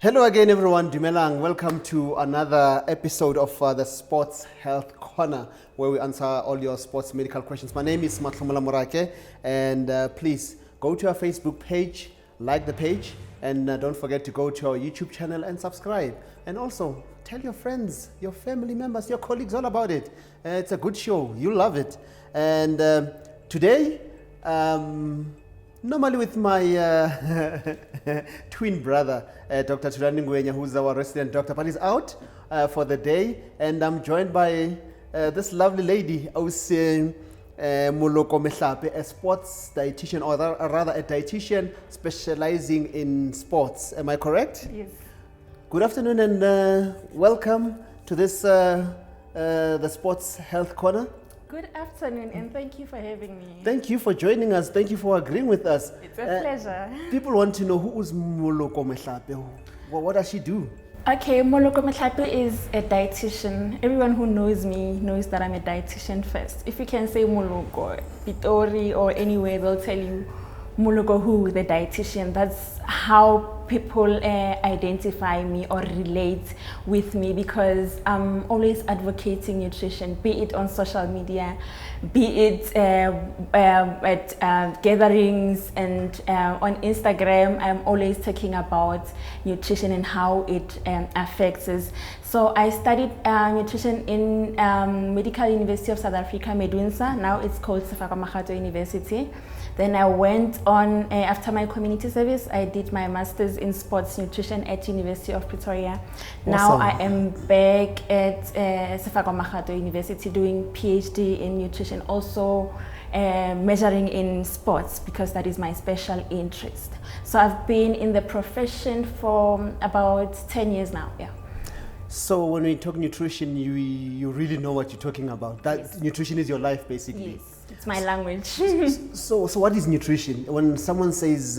Hello again, everyone. Dumelang. Welcome to another episode of the Sports Health Corner, where we answer all your sports medical questions. My name is Matlhomola Morake, and please go to our Facebook page, like the page, and don't forget to go to our YouTube channel and subscribe. And also, tell your friends, your family members, your colleagues all about it. It's a good show. You'll love it. And today, normally with my twin brother, Dr. Tulani Ngwenya, who's our resident doctor, but he's out for the day, and I'm joined by this lovely lady, Moloko Mehlape, a sports dietitian, or rather a dietitian specializing in sports. Am I correct? Yes. Good afternoon and welcome to this the Sports Health Corner. Good afternoon, and thank you for having me. Thank you for joining us. Thank you for agreeing with us. It's a pleasure. People want to know, who is Moloko Mehlape? What does she do? Okay, Moloko Mehlape is a dietitian. Everyone who knows me knows that I'm a dietitian first. If you can say Moloko, Pitori, or anywhere, they'll tell you Moloko who, the dietitian. That's how people identify me or relate with me, because I'm always advocating nutrition, be it on social media, be it at gatherings, and on Instagram. I'm always talking about nutrition and how it affects us. So I studied nutrition in Medical University of South Africa, Medunsa. Now it's called S01 University. Then I went on, after my community service, I did my master's in sports nutrition at University of Pretoria. Awesome. Now I am back at S01 University doing PhD in nutrition, also measuring in sports, because that is my special interest. So I've been in the profession for about 10 years now, yeah. So when we talk nutrition, you really know what you're talking about. That Yes. Nutrition is your life, basically. Yes, it's my language. So what is nutrition? When someone says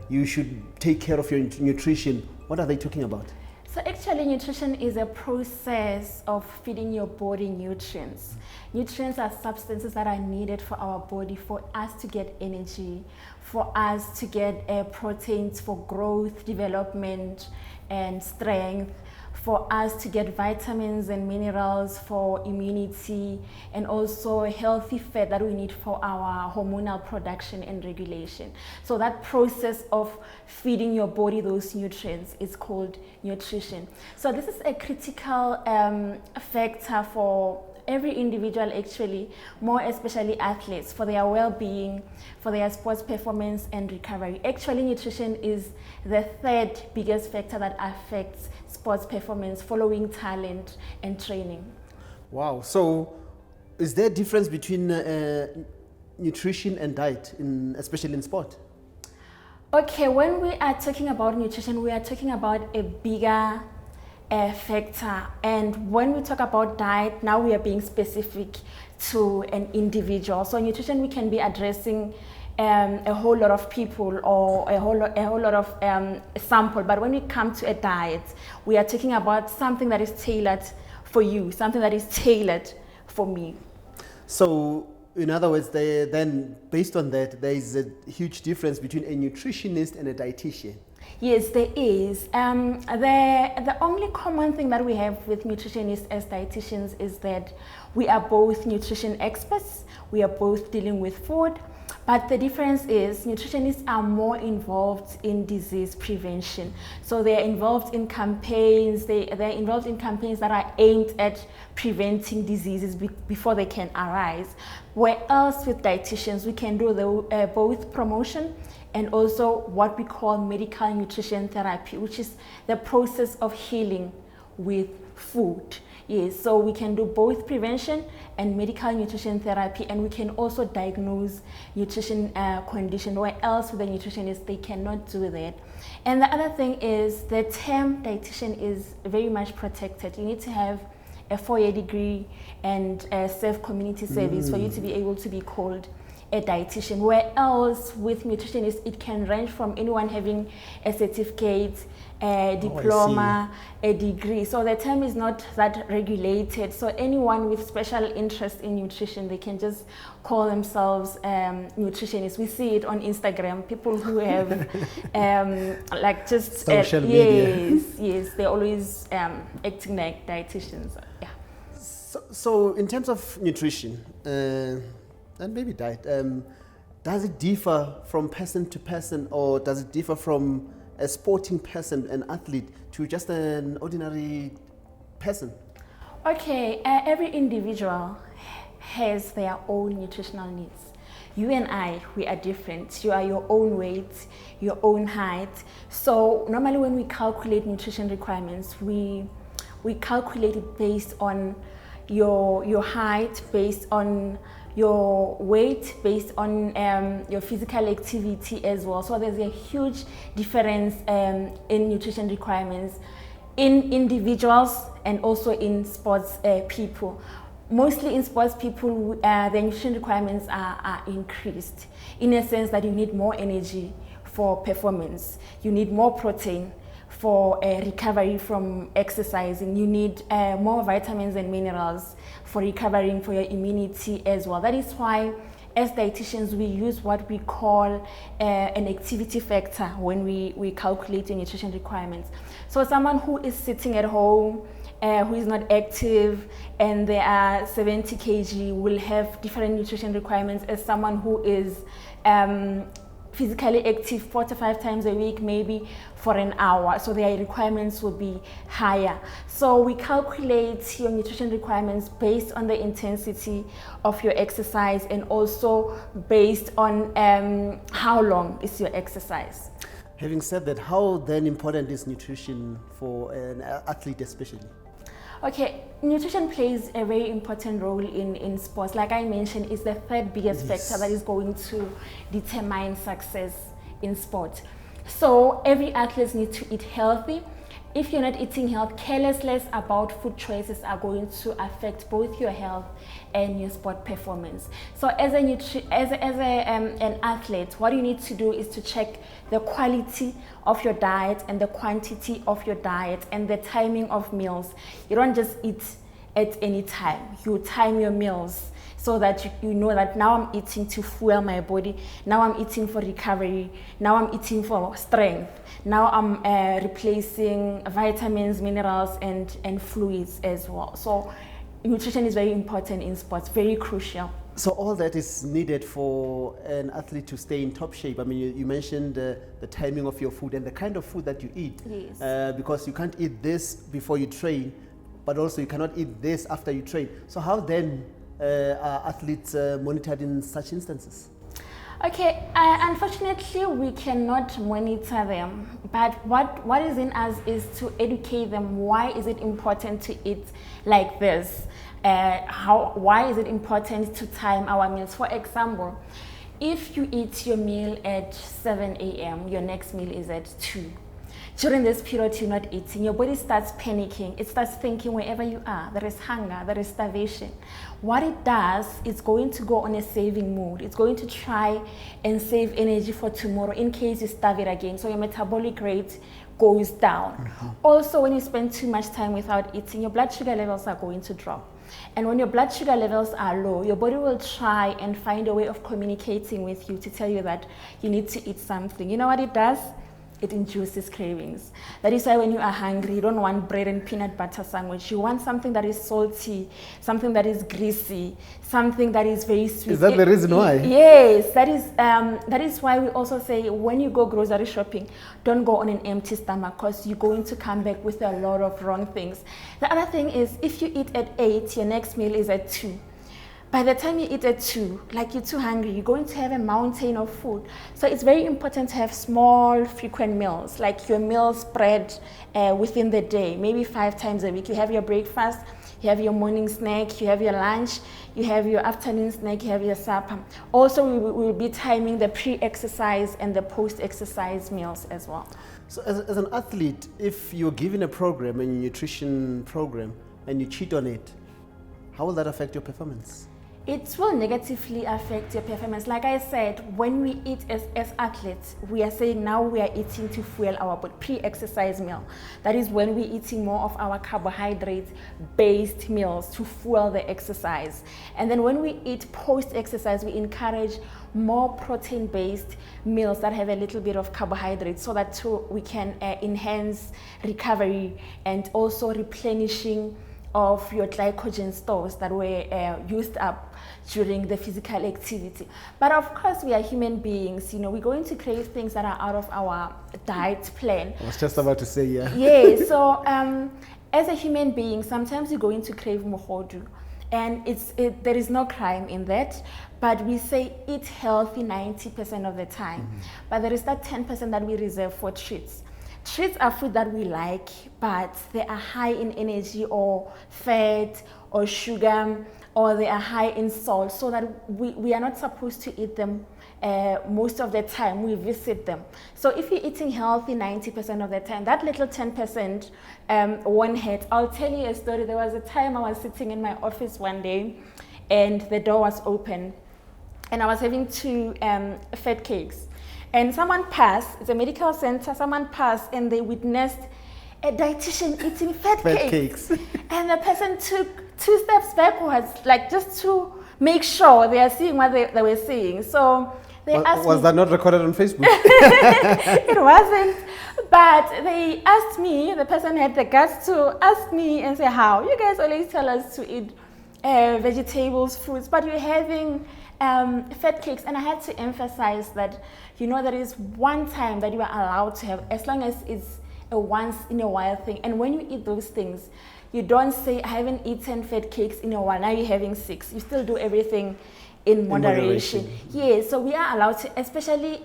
you should take care of your nutrition, what are they talking about? So actually, nutrition is a process of feeding your body nutrients. Nutrients are substances that are needed for our body, for us to get energy, for us to get proteins for growth, development, and strength, for us to get vitamins and minerals for immunity, and also healthy fat that we need for our hormonal production and regulation. So that process of feeding your body those nutrients is called nutrition. So this is a critical factor for every individual, actually, more especially athletes, for their well-being, for their sports performance and recovery. Actually, nutrition is the third biggest factor that affects sports performance, following talent and training. Wow. So is there a difference between nutrition and diet, especially in sport? Okay, when we are talking about nutrition, we are talking about a bigger factor. And when we talk about diet, now we are being specific to an individual. So nutrition, we can be addressing a whole lot of people, or a whole lot of sample. But when we come to a diet, we are talking about something that is tailored for you, something that is tailored for me. So in other words, then based on that, there is a huge difference between a nutritionist and a dietitian. Yes, there is. The only common thing that we have with nutritionists as dietitians is that we are both nutrition experts. We are both dealing with food. But the difference is nutritionists are more involved in disease prevention. So they're involved in campaigns. They're involved in campaigns that are aimed at preventing diseases before they can arise. Whereas with dietitians, we can do both promotion and also what we call medical nutrition therapy, which is the process of healing with food. Yes, so we can do both prevention and medical nutrition therapy, and we can also diagnose nutrition condition, where else with a nutritionist they cannot do that. And the other thing is the term dietitian is very much protected. You need to have a 4-year degree and serve community service for you to be able to be called a dietitian, where else with nutritionists it can range from anyone having a certificate, a diploma, a degree. So the term is not that regulated. So anyone with special interest in nutrition, they can just call themselves nutritionists. We see it on Instagram. People who have like just social media. Yes, they're always acting like dietitians. Yeah. So in terms of nutrition and maybe diet, does it differ from person to person, or does it differ from a sporting person, an athlete, to just an ordinary person? Okay, every individual has their own nutritional needs. You and I, we are different. You are your own weight, your own height. So normally when we calculate nutrition requirements, we calculate it based on your height, based on your weight, based on your physical activity as well. So there's a huge difference in nutrition requirements in individuals and also in sports people. Mostly in sports people, the nutrition requirements are increased in a sense that you need more energy for performance, you need more protein for recovery from exercising, you need more vitamins and minerals for recovering for your immunity as well. That is why as dietitians we use what we call an activity factor when we calculate your nutrition requirements. So someone who is sitting at home, who is not active and they are 70 kg will have different nutrition requirements as someone who is physically active 4 to 5 times a week, maybe for an hour. So their requirements will be higher. So we calculate your nutrition requirements based on the intensity of your exercise and also based on how long is your exercise. Having said that, how then important is nutrition for an athlete especially? Okay, nutrition plays a very important role in sports. Like I mentioned, it's the third biggest factor that is going to determine success in sport. So every athlete needs to eat healthy. If you're not eating health, carelessness about food choices are going to affect both your health and your sport performance. So as an athlete, what you need to do is to check the quality of your diet and the quantity of your diet and the timing of meals. You don't just eat at any time. You time your meals so that you know that now I'm eating to fuel my body, now I'm eating for recovery, now I'm eating for strength, now I'm replacing vitamins, minerals and fluids as well. So nutrition is very important in sports, very crucial. So all that is needed for an athlete to stay in top shape. I mean, you mentioned the timing of your food and the kind of food that you eat. Yes. Because you can't eat this before you train, but also you cannot eat this after you train. So how then are athletes monitored in such instances? Okay, unfortunately we cannot monitor them, but what is in us is to educate them. Why is it important to eat like this? Why is it important to time our meals? For example, if you eat your meal at 7 a.m., your next meal is at 2. During this period you're not eating, your body starts panicking. It starts thinking wherever you are, there is hunger, there is starvation. What it does, it's going to go on a saving mode. It's going to try and save energy for tomorrow in case you starve it again. So your metabolic rate goes down. Also, when you spend too much time without eating, your blood sugar levels are going to drop. And when your blood sugar levels are low, your body will try and find a way of communicating with you to tell you that you need to eat something. You know what it does? It induces cravings. That is why when you are hungry, you don't want bread and peanut butter sandwich. You want something that is salty, something that is greasy, something that is very sweet. Is that the reason why? Yes, that is why we also say when you go grocery shopping, don't go on an empty stomach because you're going to come back with a lot of wrong things. The other thing is if you eat at 8, your next meal is at 2. By the time you eat at 2, like you're too hungry, you're going to have a mountain of food. So it's very important to have small, frequent meals, like your meals spread within the day, maybe 5 times a week. You have your breakfast, you have your morning snack, you have your lunch, you have your afternoon snack, you have your supper. Also, we will be timing the pre-exercise and the post-exercise meals as well. So as an athlete, if you're given a program, a nutrition program, and you cheat on it, how will that affect your performance? It will negatively affect your performance. Like I said, when we eat as athletes, we are saying now we are eating to fuel our body, pre-exercise meal. That is when we're eating more of our carbohydrate-based meals to fuel the exercise. And then when we eat post-exercise, we encourage more protein-based meals that have a little bit of carbohydrates so that too we can enhance recovery and also replenishing of your glycogen stores that were used up during the physical activity. But of course, we are human beings, you know, we're going to crave things that are out of our diet plan. I was just about to say, yeah. Yeah, so as a human being, sometimes you're going to crave mohodu. And there is no crime in that, but we say eat healthy 90% of the time. Mm-hmm. But there is that 10% that we reserve for treats. Treats are food that we like, but they are high in energy or fat or sugar, or they are high in salt, so that we are not supposed to eat them most of the time. We visit them. So if you're eating healthy 90% of the time, that little 10% one hit. I'll tell you a story. There was a time I was sitting in my office one day and the door was open and I was having 2 fat cakes. And someone passed, it's a medical center, someone passed and they witnessed a dietitian eating fat cakes. And the person took 2 steps backwards, like just to make sure they are seeing what they were seeing. So they asked me. Was that not recorded on Facebook? It wasn't. But they asked me, the person had the guts to ask me and say, how? You guys always tell us to eat vegetables, fruits, but you're having fat cakes. And I had to emphasize that, you know, there is one time that you are allowed to have, as long as it's a once in a while thing. And when you eat those things, you don't say, I haven't eaten fat cakes in a while, now you're having 6. You still do everything in moderation. Yeah, so we are allowed to, especially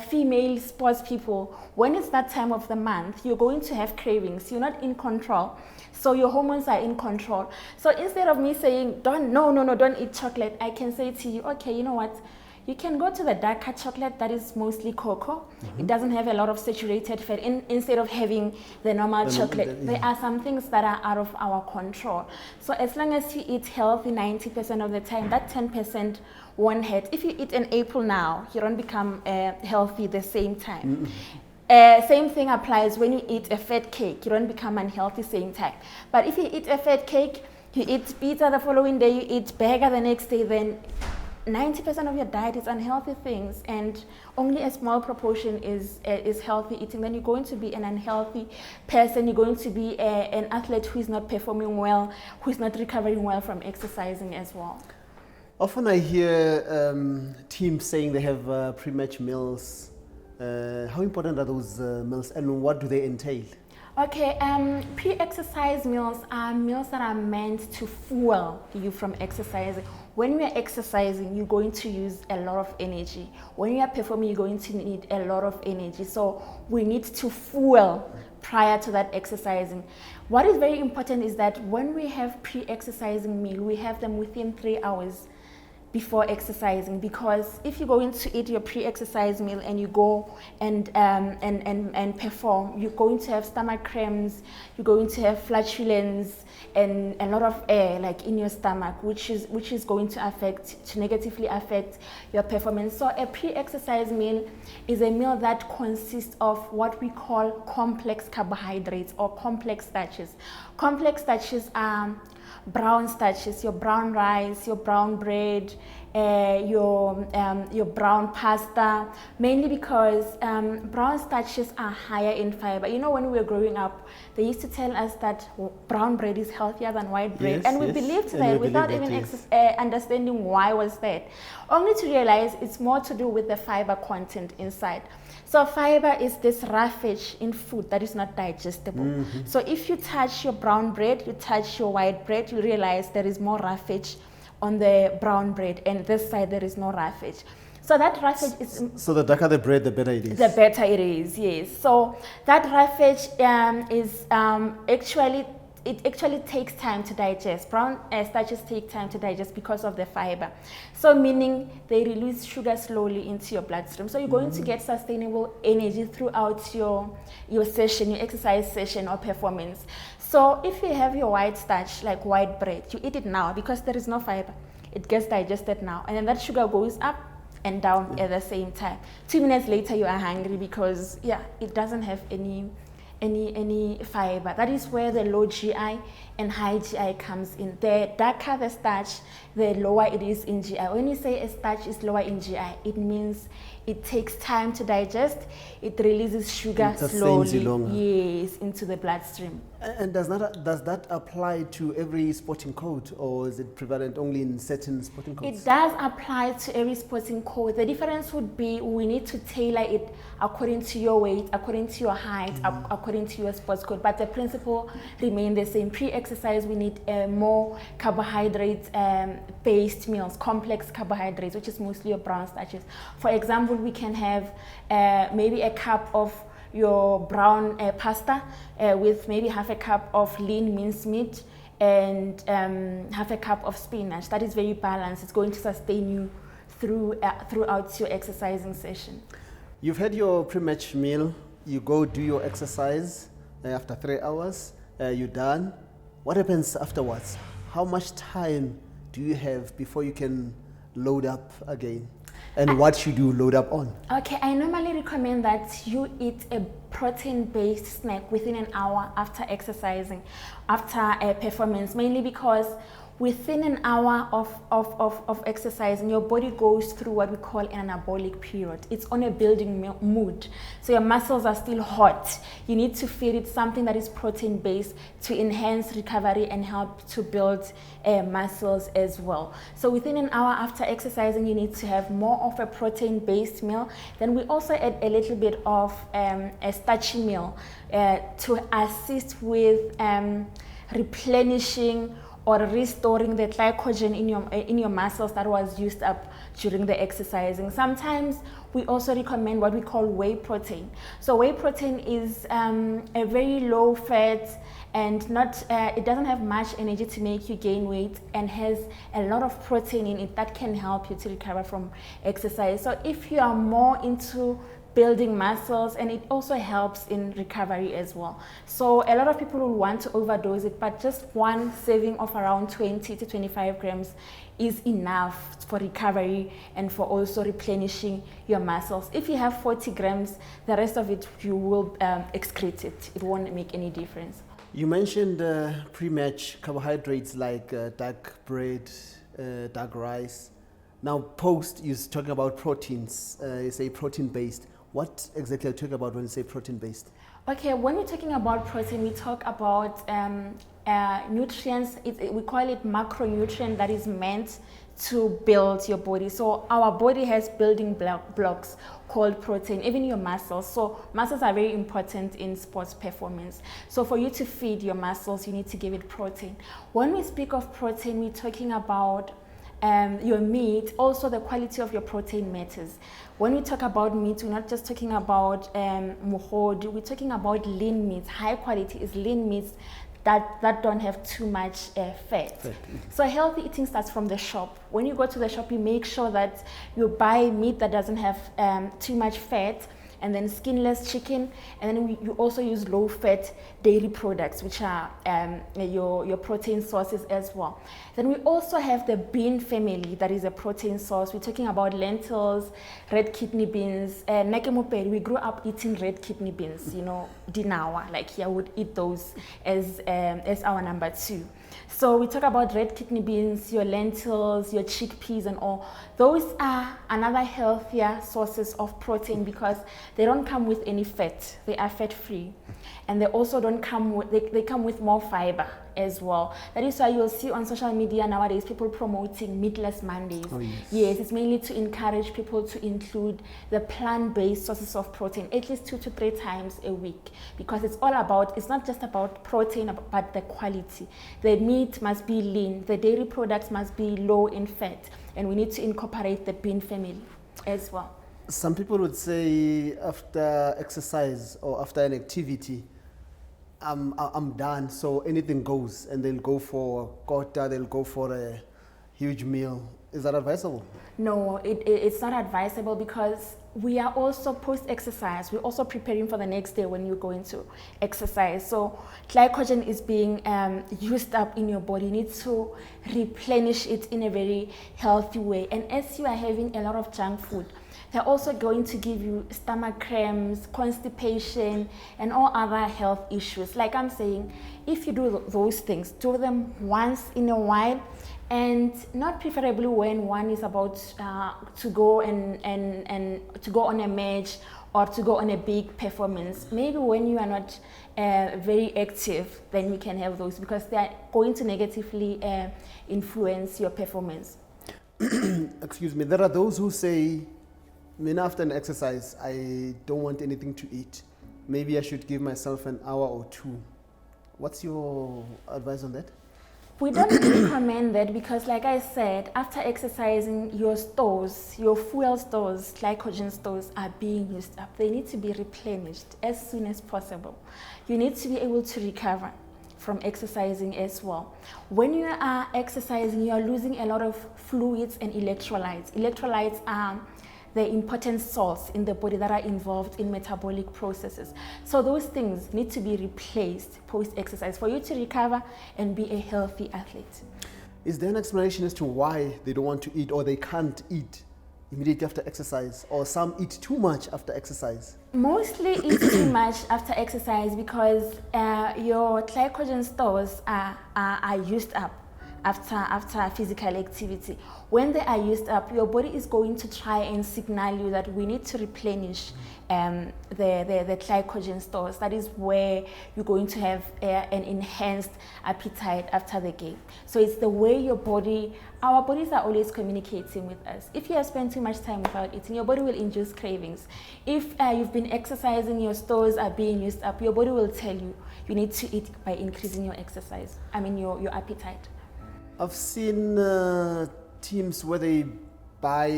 female sports people, when it's that time of the month, you're going to have cravings. You're not in control. So your hormones are in control. So instead of me saying, don't eat chocolate, I can say to you, okay, you know what? You can go to the darker chocolate that is mostly cocoa. Mm-hmm. It doesn't have a lot of saturated fat. Instead of having the normal chocolate, there are some things that are out of our control. So as long as you eat healthy 90% of the time, that 10% won't hurt. If you eat an apple now, you don't become healthy the same time. Mm-hmm. Same thing applies when you eat a fat cake. You don't become unhealthy same time. But if you eat a fat cake, you eat pizza the following day, you eat burger the next day, then 90% of your diet is unhealthy things, and only a small proportion is healthy eating. Then you're going to be an unhealthy person. You're going to be an athlete who is not performing well, who is not recovering well from exercising as well. Often I hear teams saying they have pre-match meals. How important are those meals, and what do they entail? Okay, pre-exercise meals are meals that are meant to fuel you from exercising. When we are exercising, you're going to use a lot of energy. When you are performing, you're going to need a lot of energy. So we need to fuel prior to that exercising. What is very important is that when we have pre-exercising meal, we have them within 3 hours before exercising, because if you're going to eat your pre-exercise meal and you go and perform, you're going to have stomach cramps, you're going to have flatulence and a lot of air like in your stomach, which is going to negatively affect your performance. So a pre-exercise meal is a meal that consists of what we call complex carbohydrates or complex starches. Complex starches are brown starches, your brown rice, your brown bread, your brown pasta, mainly because brown starches are higher in fiber. You know, when we were growing up, they used to tell us that brown bread is healthier than white bread, and we believed that without even understanding why was that. Only to realize it's more to do with the fiber content inside. So fiber is this roughage in food that is not digestible. Mm-hmm. So if you touch your brown bread, you touch your white bread, you realize there is more roughage on the brown bread, and this side there is no roughage. So that roughage is... So the darker the bread, the better it is? The better it is, yes. So that roughage is it actually takes time to digest. Brown starches take time to digest because of the fiber. So meaning they release sugar slowly into your bloodstream. So you're going to get sustainable energy throughout your session, your exercise session or performance. So if you have your white starch, like white bread, you eat it now because there is no fiber. it gets digested now, and then that sugar goes up and down at the same time. 2 minutes later, you are hungry because it doesn't have any fiber. That is where the low GI and high GI comes in. The darker the starch, the lower it is in GI. When you say a starch is lower in GI, it means it takes time to digest. It releases sugar slowly, yes, into the bloodstream. And does that apply to every sporting coat, or is it prevalent only in certain sporting coats? It does apply to every sporting coat. The difference would be we need to tailor it according to your weight, according to your height, according to your sports coat. But the principle remains the same. Pre-exercise, we need more carbohydrate-based meals, complex carbohydrates, which is mostly your brown starches. For example, we can have maybe a cup of your brown pasta with maybe half a cup of lean mincemeat and half a cup of spinach. That is very balanced. It's going to sustain you throughout your exercising session. You've had your pre-match meal. You go do your exercise after 3 hours. You're done. What happens afterwards? How much time do you have before you can load up again? And what should you load up on? Okay, I normally recommend that you eat a protein-based snack within an hour after exercising, after a performance, mainly because within an hour of exercising, your body goes through what we call an anabolic period. It's on a building mood. So your muscles are still hot. You need to feed it something that is protein-based to enhance recovery and help to build muscles as well. So within an hour after exercising, you need to have more of a protein-based meal. Then we also add a little bit of a starchy meal to assist with replenishing or restoring the glycogen in your muscles that was used up during the exercising. Sometimes we also recommend what we call whey protein. So whey protein is a very low fat and it doesn't have much energy to make you gain weight and has a lot of protein in it that can help you to recover from exercise. So if you are more into building muscles, and it also helps in recovery as well. So a lot of people will want to overdose it, but just one serving of around 20 to 25 grams is enough for recovery and for also replenishing your muscles. If you have 40 grams, the rest of it you will excrete it. It won't make any difference. You mentioned pre-match carbohydrates like dark bread, dark rice. Now post, you're talking about proteins. You say protein-based. What exactly are you talking about when you say protein-based? Okay, when we're talking about protein, we talk about nutrients. We call it macronutrient that is meant to build your body. So our body has building blocks called protein, even your muscles. So muscles are very important in sports performance. So for you to feed your muscles, you need to give it protein. When we speak of protein, we're talking about your meat. Also the quality of your protein matters. When we talk about meat, we're not just talking about muhodu, we're talking about lean meats. High quality is lean meats that don't have too much fat. So healthy eating starts from the shop. When you go to the shop, you make sure that you buy meat that doesn't have too much fat, and then skinless chicken, and then you also use low-fat dairy products, which are your protein sources as well. Then we also have the bean family, that is a protein source. We're talking about lentils, red kidney beans, we grew up eating red kidney beans, dinawa, I would eat those as our number 2. So we talk about red kidney beans, your lentils, your chickpeas and all. Those are another healthier sources of protein because they don't come with any fat. They are fat-free. And they also don't come with, they come with more fiber as well. That is why you'll see on social media nowadays people promoting meatless Mondays. Oh, yes. Yes, it's mainly to encourage people to include the plant-based sources of protein at least 2 to 3 times a week, because it's not just about protein, but the quality. The meat must be lean, the dairy products must be low in fat, and we need to incorporate the bean family as well. Some people would say after exercise or after an activity, I'm done, so anything goes, and they'll go for kota, they'll go for a huge meal. Is that advisable? No, it's not advisable, because we are also post-exercise. We're also preparing for the next day when you're going to exercise. So glycogen is being used up in your body. You need to replenish it in a very healthy way. And as you are having a lot of junk food, they're also going to give you stomach cramps, constipation, and all other health issues. Like I'm saying, if you do those things, do them once in a while, and not preferably when one is about to go and to go on a match or to go on a big performance. Maybe when you are not very active, then you can have those, because they are going to negatively influence your performance. Excuse me, there are those who say, after an exercise, I don't want anything to eat. Maybe I should give myself an hour or two. What's your advice on that? We don't recommend that, because like I said, after exercising, your stores, your fuel stores, glycogen stores are being used up. They need to be replenished as soon as possible. You need to be able to recover from exercising as well. When you are exercising, you are losing a lot of fluids and electrolytes. Electrolytes are the important salts in the body that are involved in metabolic processes. So those things need to be replaced post-exercise for you to recover and be a healthy athlete. Is there an explanation as to why they don't want to eat, or they can't eat immediately after exercise, or some eat too much after exercise? Mostly eat too much after exercise because your glycogen stores are used up after physical activity. When they are used up, your body is going to try and signal you that we need to replenish the glycogen stores. That is where you're going to have an enhanced appetite after the game. So it's the way your body, our bodies are always communicating with us. If you have spent too much time without eating, your body will induce cravings. If you've been exercising, your stores are being used up, your body will tell you you need to eat by increasing your exercise, your appetite. I've seen teams where they buy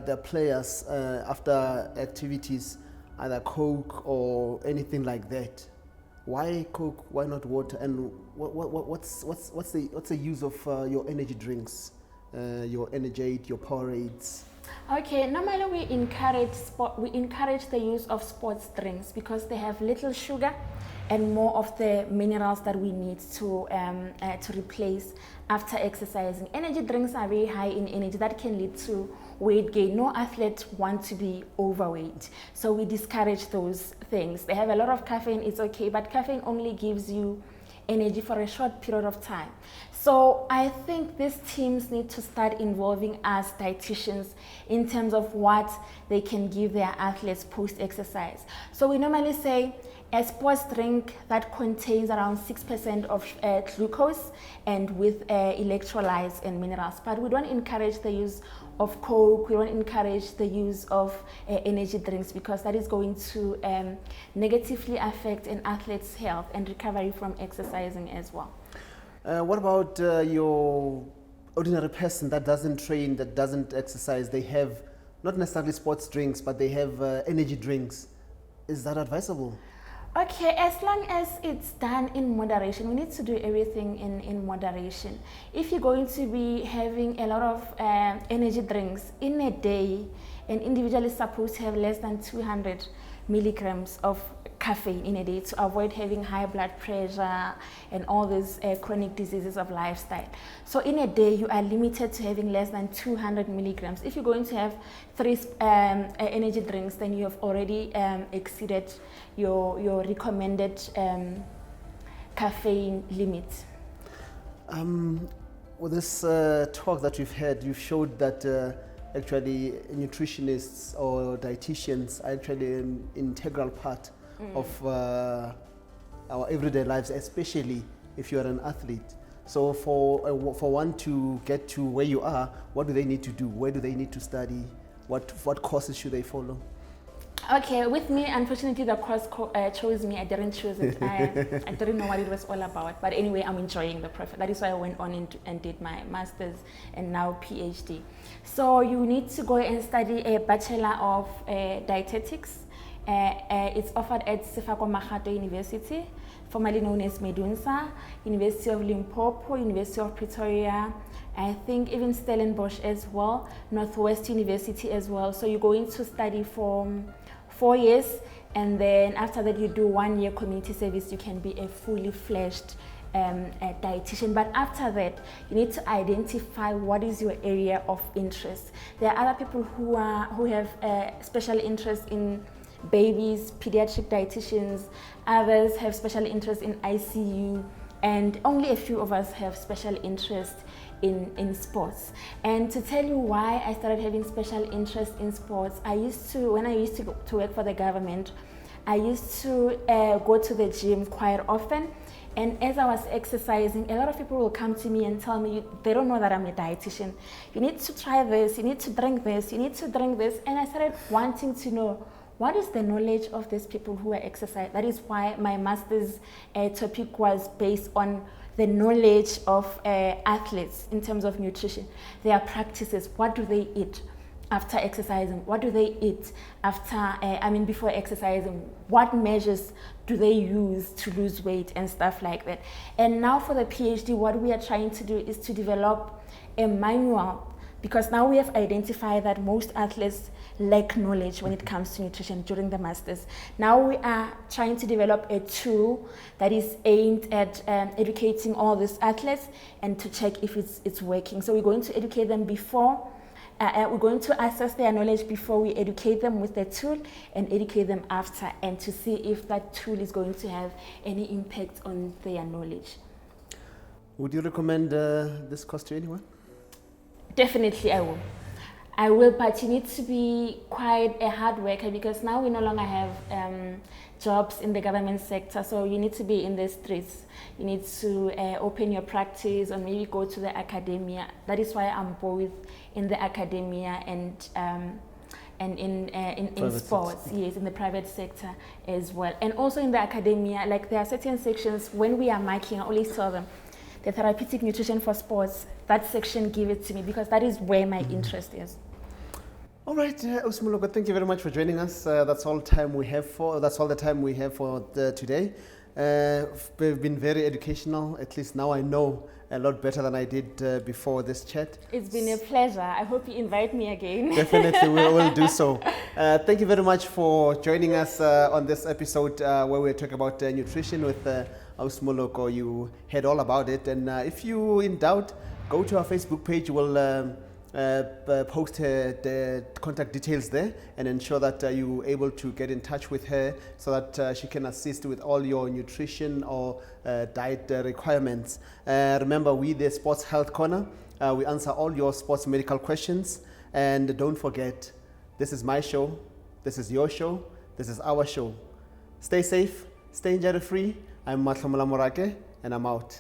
their players after activities, either Coke or anything like that. Why Coke? Why not water? And what's the use of your energy drinks, your Energate, your Powerades? Okay, normally we encourage the use of sports drinks because they have little sugar and more of the minerals that we need to replace after exercising. Energy drinks are very high in energy. That can lead to weight gain. No athlete wants to be overweight, so we discourage those things. They have a lot of caffeine, it's okay, but caffeine only gives you energy for a short period of time. So I think these teams need to start involving us dietitians in terms of what they can give their athletes post-exercise. So we normally say a sports drink that contains around 6% of glucose and with electrolytes and minerals. But we don't encourage the use of Coke, we don't encourage the use of energy drinks, because that is going to negatively affect an athlete's health and recovery from exercising as well. What about your ordinary person that doesn't train, that doesn't exercise? They have not necessarily sports drinks, but they have energy drinks. Is that advisable? Okay, as long as it's done in moderation. We need to do everything in moderation. If you're going to be having a lot of energy drinks in a day, an individual is supposed to have less than 200 milligrams of caffeine in a day to avoid having high blood pressure and all these chronic diseases of lifestyle. So in a day, you are limited to having less than 200 milligrams. If you're going to have 3 energy drinks, then you have already exceeded your recommended caffeine limit. With this talk that we've had, you've showed that actually nutritionists or dietitians are actually an integral part of our everyday lives, especially if you are an athlete. So for one to get to where you are, what do they need to do? Where do they need to study? What courses should they follow? Okay, with me, unfortunately, the course chose me. I didn't choose it. I didn't know what it was all about. But anyway, I'm enjoying the profit. That is why I went on and did my master's and now PhD. So you need to go and study a Bachelor of Dietetics It's offered at Sefako Makgato University, formerly known as Medunsa, University of Limpopo, University of Pretoria, I think even Stellenbosch as well, Northwest University as well. So you're going to study for 4 years, and then after that you do 1 year community service. You can be a fully fledged a dietitian. But after that, you need to identify what is your area of interest. There are other people who have special interest in babies, pediatric dietitians. Others have special interest in ICU, and only a few of us have special interest in sports. And to tell you why I started having special interest in sports, when I used to work for the government, I used to go to the gym quite often. And as I was exercising, a lot of people will come to me and tell me, they don't know that I'm a dietitian. You need to try this, you need to drink this, you need to drink this. And I started wanting to know, what is the knowledge of these people who are exercising? That is why my master's topic was based on the knowledge of athletes in terms of nutrition, their practices. What do they eat after exercising? What do they eat before exercising? What measures do they use to lose weight and stuff like that? And now for the PhD, what we are trying to do is to develop a manual, because now we have identified that most athletes lack knowledge when it comes to nutrition during the masters. Now we are trying to develop a tool that is aimed at educating all these athletes and to check if it's working. So we're going to educate them before, we're going to assess their knowledge before we educate them with the tool, and educate them after, and to see if that tool is going to have any impact on their knowledge. Would you recommend this course to anyone? Definitely I will, but you need to be quite a hard worker, because now we no longer have jobs in the government sector, so you need to be in the streets. You need to open your practice, or maybe go to the academia. That is why I'm both in the academia and in sports, yes, in the private sector as well. And also in the academia, like there are certain sections, when we are marking, I always tell them, the therapeutic nutrition for sports, that section, give it to me, because that is where my interest is. All right, Moloko, thank you very much for joining us. That's all the time we have for today. We've been very educational. At least now I know a lot better than I did before this chat. It's been a pleasure. I hope you invite me again. Definitely, we will do so. Thank you very much for joining us on this episode where we're talking about nutrition with Moloko. You heard all about it, and if you in doubt, go to our Facebook page. We'll post the contact details there, and ensure that you're able to get in touch with her so that she can assist with all your nutrition or diet requirements. Remember, we the Sports Health Corner, we answer all your sports medical questions. And don't forget, this is my show, this is your show, this is our show. Stay safe, stay injury free. I'm Matlhomola Morake, and I'm out.